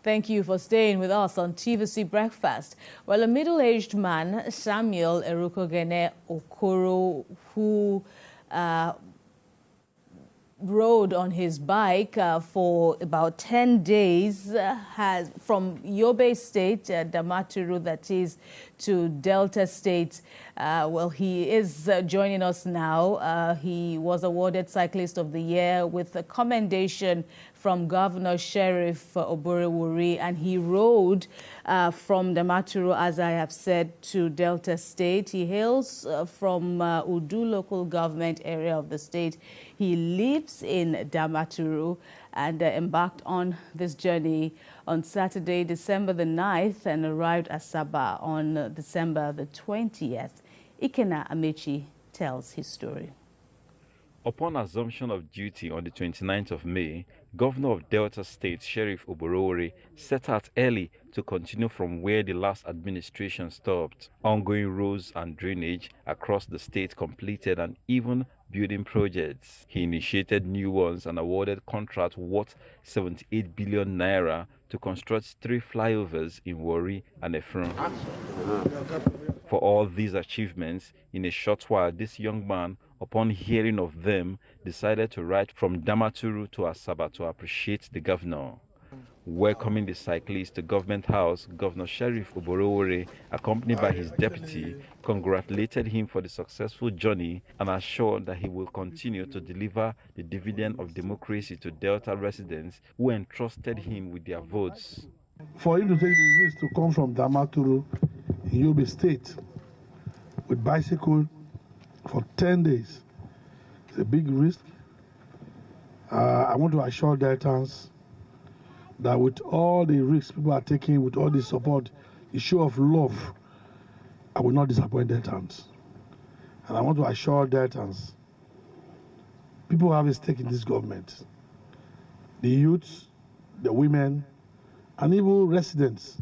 Thank you for staying with us on TVC Breakfast. Well, a middle-aged man, Samuel Erukoghene Okoro, who rode on his bike for about 10 days has from Yobe State, Damaturu, that is, to Delta State. Well, he is joining us now. He was awarded Cyclist of the Year with a commendation from Governor Sheriff Oborevwori, and he rode from Damaturu, as I have said, to Delta State. He hails from Udu Local Government Area of the state. He lives in Damaturu and embarked on this journey on Saturday, December the 9th, and arrived at Asaba on December the 20th. Ikena Amechi tells his story. Upon assumption of duty on the 29th of May, Governor of Delta State, Sheriff Oborevwori, set out early to continue from where the last administration stopped. Ongoing roads and drainage across the state completed, and even building projects. He initiated new ones and awarded contracts worth 78 billion naira to construct 3 flyovers in Warri and Efron. For all these achievements, in a short while, this young man, upon hearing of them, decided to ride from Damaturu to Asaba to appreciate the governor. Welcoming the cyclist to Government House, Governor Sheriff Oborevwori, accompanied by his deputy, congratulated him for the successful journey and assured that he will continue to deliver the dividend of democracy to Delta residents who entrusted him with their votes. For him to take the risk to come from Damaturu in Yobe State with bicycle for 10 days, it's a big risk. I want to assure Deltans that with all the risks people are taking, with all the support, the show of love, I will not disappoint Deltans. And I want to assure Deltans, people have a stake in this government. The youths, the women, and even residents,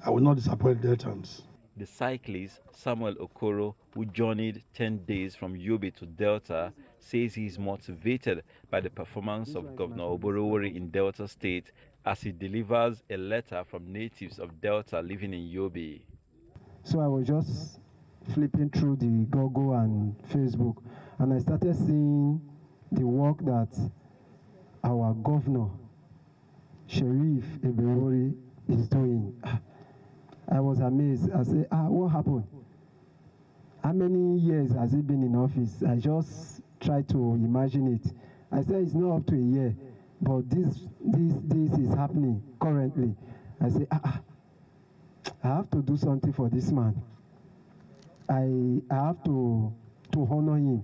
I will not disappoint Deltans. The cyclist, Samuel Okoro, who journeyed 10 days from Yobe to Delta, says he is motivated by the performance of Governor Oborevwori in Delta State as he delivers a letter from natives of Delta living in Yobe. So I was just flipping through the Google and Facebook, and I started seeing the work that our governor, Sheriff Oborevwori, is doing. I was amazed. I said, what happened? How many years has he been in office? I just tried to imagine it. I said, it's not up to a year, but this is happening currently. I said, I have to do something for this man. I have to honor him.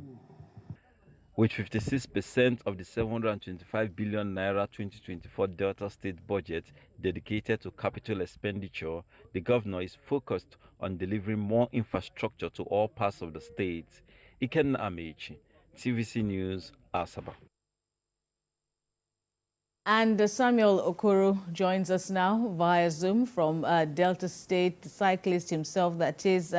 With 56% of the 725 billion naira 2024 Delta State budget dedicated to capital expenditure, the governor is focused on delivering more infrastructure to all parts of the state. Ikena Amechi, TVC News, Asaba. And Samuel Okoro joins us now via Zoom from Delta State, the cyclist himself, that is.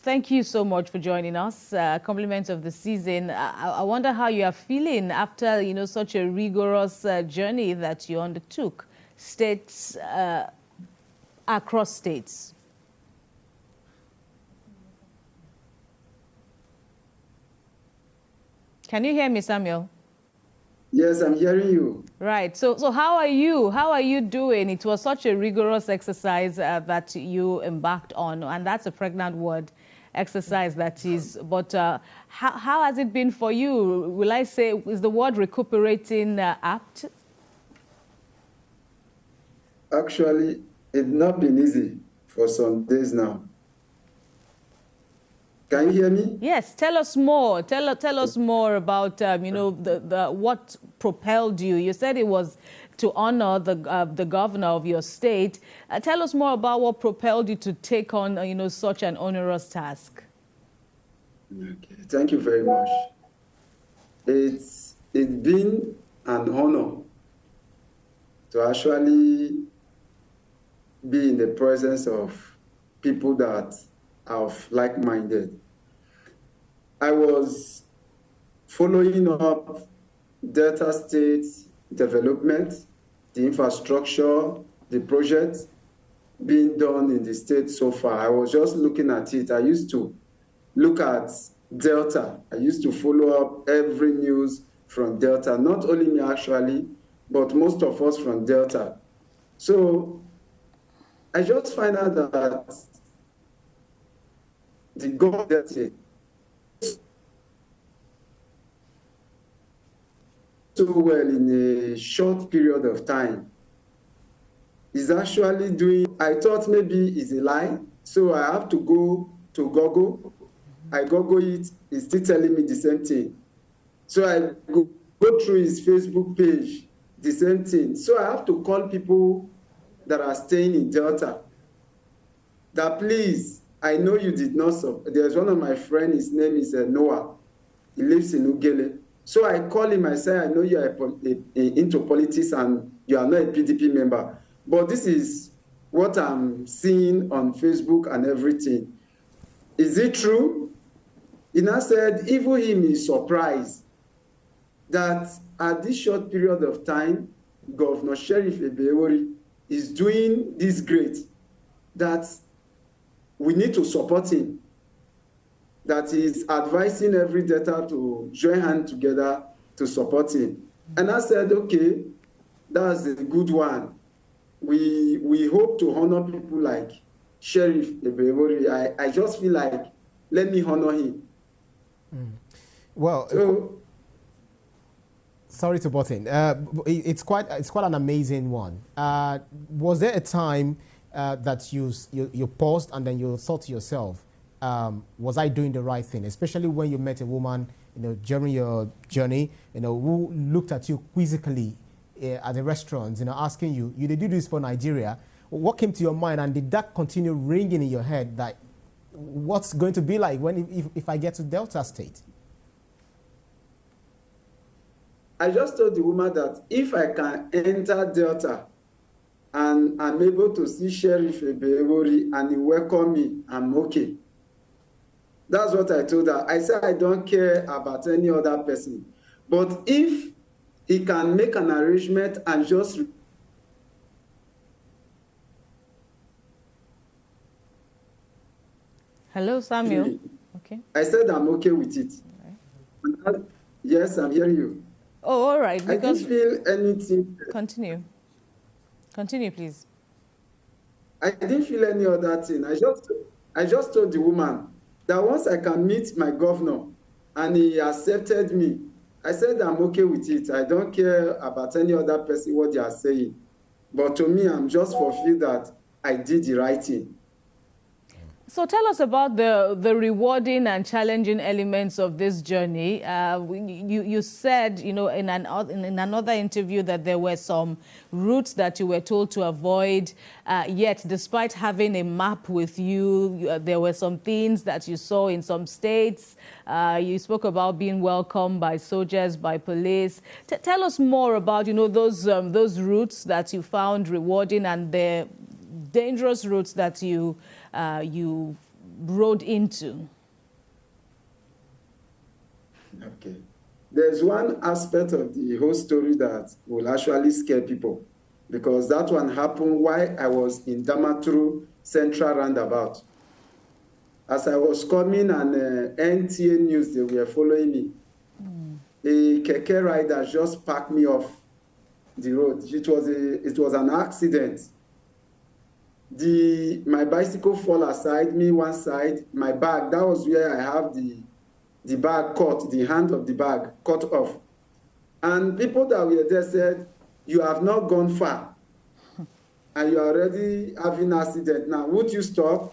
Thank you so much for joining us. Compliments of the season. I wonder how you are feeling after, such a rigorous journey that you undertook, states, across states. Can you hear me, Samuel? Yes, I'm hearing you. Right. So how are you? How are you doing? It was such a rigorous exercise that you embarked on, and that's a pregnant word. Exercise that is, but how has it been for you? Will I say, is the word recuperating apt? Actually, it's not been easy for some days now. Can you hear me? Yes, tell us more. Tell us more about what propelled you. You said it was to honor the governor of your state. Tell us more about what propelled you to take on such an onerous task. Okay, thank you very much. It's been an honor to actually be in the presence of people that are like-minded. I was following up Delta State development the infrastructure, the projects being done in the state so far. I was just looking at it. I used to look at Delta. I used to follow up every news from Delta, not only me actually, but most of us from Delta. So I just find out that the government so well in a short period of time is actually doing, I thought maybe it's a lie, so I have to go to Google. I Google it, it's still telling me the same thing. So I go through his Facebook page, the same thing. So I have to call people that are staying in Delta that please, I know you did not support. There's one of my friends, his name is Noah. He lives in Ugele. So I call him, I say, I know you are into politics and you are not a PDP member, but this is what I'm seeing on Facebook and everything. Is it true? He now said, even him is surprised that at this short period of time, Governor Sheriff Oborevwori is doing this great, that we need to support him, that he's advising every debtor to join hands together to support him. And I said, okay, that's a good one. We hope to honor people like Sheriff Oborevwori. I just feel like, let me honor him. Well, so, sorry to butt in. It's quite an amazing one. Was there a time that you paused and then you thought to yourself, was I doing the right thing? Especially when you met a woman, during your journey, who looked at you quizzically at the restaurants, asking you, you did do this for Nigeria. What came to your mind, and did that continue ringing in your head that what's going to be like if I get to Delta State? I just told the woman that if I can enter Delta and I'm able to see Sheriff Oborevwori and he welcome me, I'm okay. That's what I told her. I said I don't care about any other person. But if he can make an arrangement and just... Hello, Samuel. Okay. I said I'm okay with it. Right. Yes, I'm hearing you. Oh, all right. Because I didn't feel anything. Continue. Continue, please. I didn't feel any other thing. I just told the woman that once I can meet my governor and he accepted me, I said I'm okay with it. I don't care about any other person, what they are saying. But to me, I'm just fulfilled that I did the right thing. So tell us about the rewarding and challenging elements of this journey. You said, in another interview that there were some routes that you were told to avoid. Yet, despite having a map with you, there were some things that you saw in some states. You spoke about being welcomed by soldiers, by police. Tell us more about, those routes that you found rewarding and the dangerous routes that you rode into. Okay. There's one aspect of the whole story that will actually scare people, because that one happened while I was in Damaturu Central Roundabout. As I was coming and NTA News, they were following me. A keke rider just parked me off the road. It was an accident. My bicycle fall aside, me one side, my bag, that was where I have the bag cut, the hand of the bag cut off. And people that were there said, you have not gone far and you are already having an accident. Now, would you stop?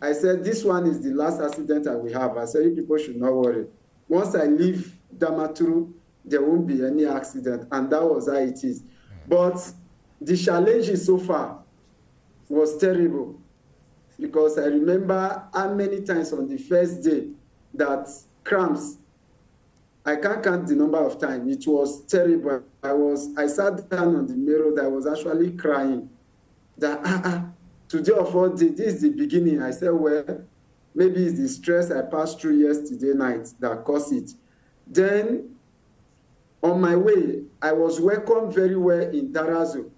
I said, this one is the last accident I will have. I said, you people should not worry. Once I leave Damaturu, there won't be any accident. And that was how it is. But the challenges so far was terrible, because I remember how many times on the first day that cramps, I can't count the number of times. It was terrible. I sat down on the mirror that I was actually crying. That today of all day, this is the beginning. I said, well, maybe it's the stress I passed through yesterday night that caused it. Then On my way, I was welcomed very well in Darazo.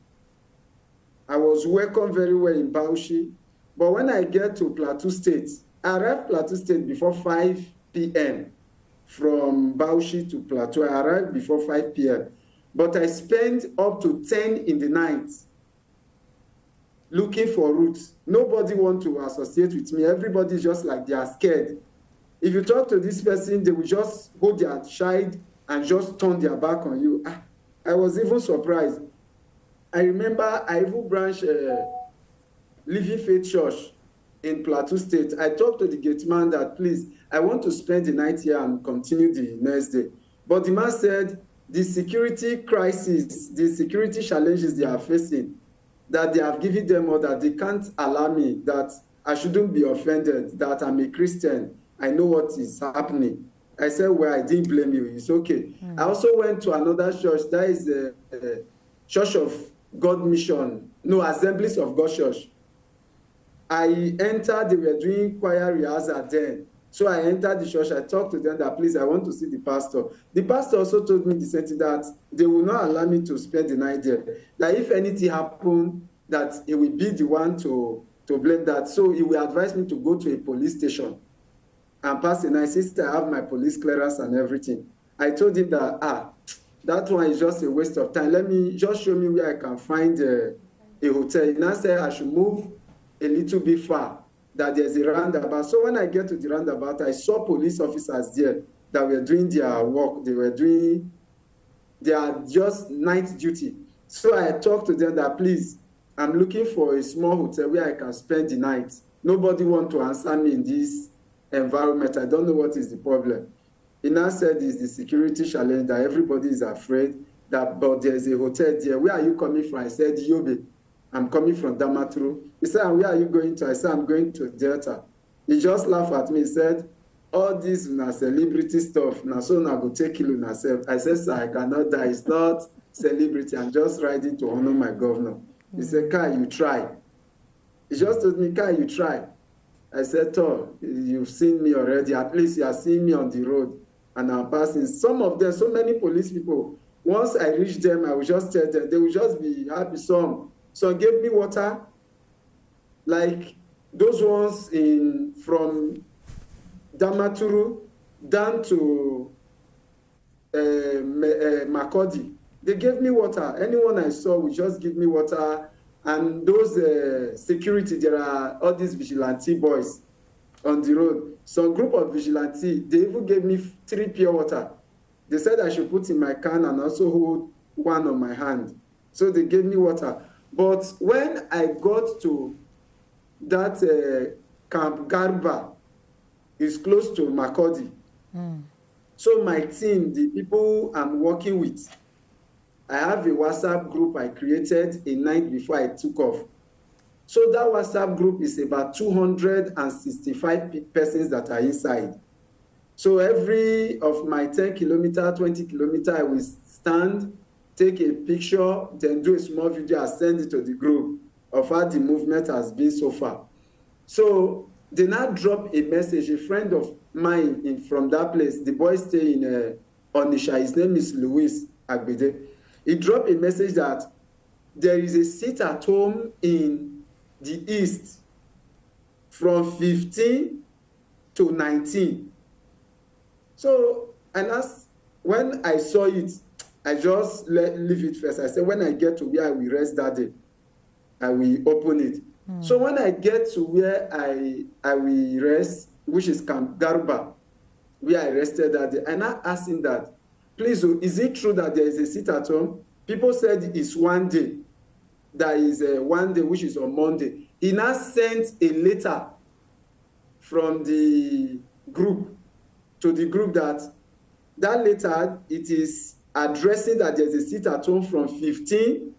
I was welcomed very well in Bauchi. But when I get to Plateau State, I arrived Plateau State before 5 p.m. From Bauchi to Plateau. I arrived before 5 p.m. But I spent up to 10 in the night looking for routes. Nobody want to associate with me. Everybody's just like they are scared. If you talk to this person, they will just hold their child and just turn their back on you. I was even surprised. I remember I even branched Living Faith Church in Plateau State. I talked to the gate man that, please, I want to spend the night here and continue the next day. But the man said the security crisis, the security challenges they are facing, that they have given them or that they can't allow me, that I shouldn't be offended, that I'm a Christian. I know what is happening. I said, well, I didn't blame you. It's okay. I also went to another church. That is the Church of God Mission, no, Assemblies of God Church. I entered, they were doing choir rehearsal then. So I entered the church, I talked to them that, please, I want to see the pastor. The pastor also told me the same thing, that they will not allow me to spend the night there. That if anything happened, that he will be the one to blame that. So he will advise me to go to a police station and pass the night. Since I have my police clearance and everything, I told him that, that one is just a waste of time. Let me just show me where I can find a hotel. He now said I should move a little bit far, that there's a roundabout. So when I get to the roundabout, I saw police officers there that were doing their work. They were doing their just night duty. So I talked to them that, please, I'm looking for a small hotel where I can spend the night. Nobody want to answer me in this environment. I don't know what is the problem. He now said it's the security challenge, that everybody is afraid, that but there's a hotel there. Where are you coming from? I said, Yobe. I'm coming from Damaturu. He said, where are you going to? I said, I'm going to Delta. He just laughed at me. He said, all this na celebrity stuff, na so na go take you na self. I said, sir, I cannot die. It's not celebrity. I'm just riding to honor my governor. He said, Kai, you try. He just told me, Kai, you try. I said, Tor, you've seen me already. At least you are seeing me on the road and I'm passing. Some of them, so many police people, once I reach them, I will just tell them, they will just be happy. Some gave me water, like those ones from Damaturu down to Makodi. They gave me water. Anyone I saw would just give me water. And those security, there are all these vigilante boys on the road. Some group of vigilante, they even gave me 3 pure water. They said I should put in my can and also hold one on my hand. So they gave me water. But when I got to that Camp Garba, it's close to Makodi. So my team, the people I'm working with, I have a WhatsApp group I created a night before I took off. So that WhatsApp group is about 265 persons that are inside. So every of my 10 kilometer, 20 kilometer, I will stand, take a picture, then do a small video and send it to the group of how the movement has been so far. So they now drop a message. A friend of mine from that place, the boy stay in Onisha, his name is Louis Agbede. He dropped a message that there is a seat at home in the east from 15 to 19. So, and when I saw it, I just leave it first. I said, when I get to where I will rest that day, I will open it. So when I get to where I will rest, which is Camp Garba, where I rested that day, and I asked him that, please, is it true that there is a seat at home? People said it's one day. There is one day, which is on Monday. He now sent a letter from the group to the group that letter, it is addressing that there's a seat at home from 15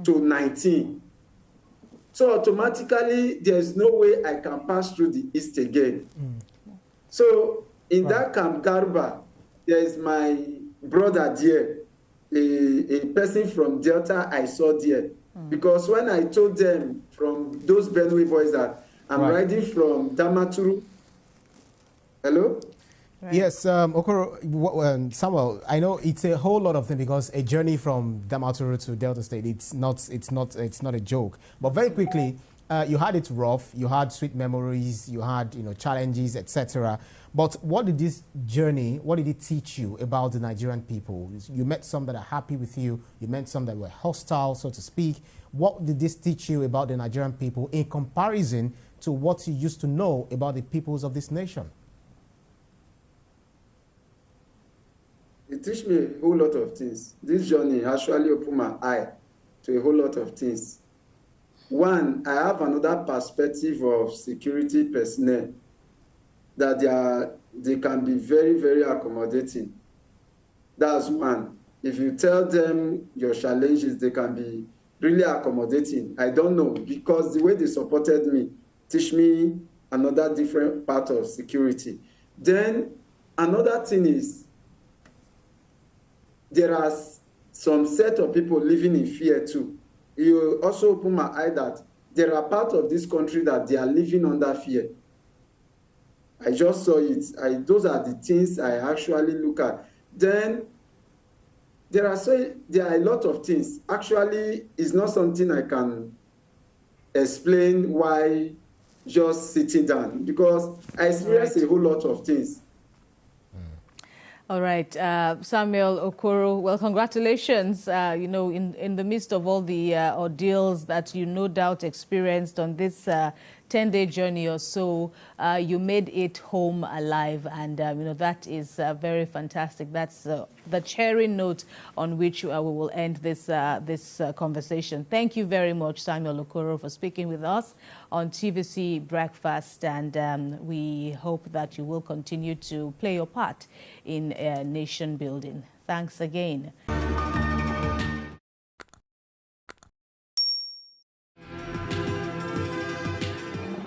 to 19. So automatically, there's no way I can pass through the east again. So in that Camp Garba, there is my brother there, a person from Delta I saw there. Because when I told them from those Benue boys that I'm riding from Damaturu. Hello? Right. Yes, Okoro, Samuel, I know it's a whole lot of things because a journey from Damaturu to Delta State, it's not a joke. But very quickly, you had it rough, you had sweet memories, you had challenges, etc. But what did this journey, what did it teach you about the Nigerian people? You met some that are happy with you, you met some that were hostile, so to speak. What did this teach you about the Nigerian people in comparison to what you used to know about the peoples of this nation? It teach me a whole lot of things. This journey actually opened my eye to a whole lot of things. One, I have another perspective of security personnel, that they can be very, very accommodating. That's one. If you tell them your challenges, they can be really accommodating. I don't know, because the way they supported me teach me another different part of security. Then another thing is, there are some set of people living in fear too. You also open my eye that there are parts of this country that they are living under fear. I just saw it. Those are the things I actually look at. Then there are a lot of things. Actually, it's not something I can explain why just sitting down, because I experienced a whole lot of things. All right, Samuel Okoro, well, congratulations. In the midst of all the ordeals that you no doubt experienced on this 10-day journey or so, you made it home alive, and that is very fantastic. That's the cheering note on which we will end this conversation. Thank you very much, Samuel Okoro, for speaking with us on TVC Breakfast, and we hope that you will continue to play your part in nation building. Thanks again.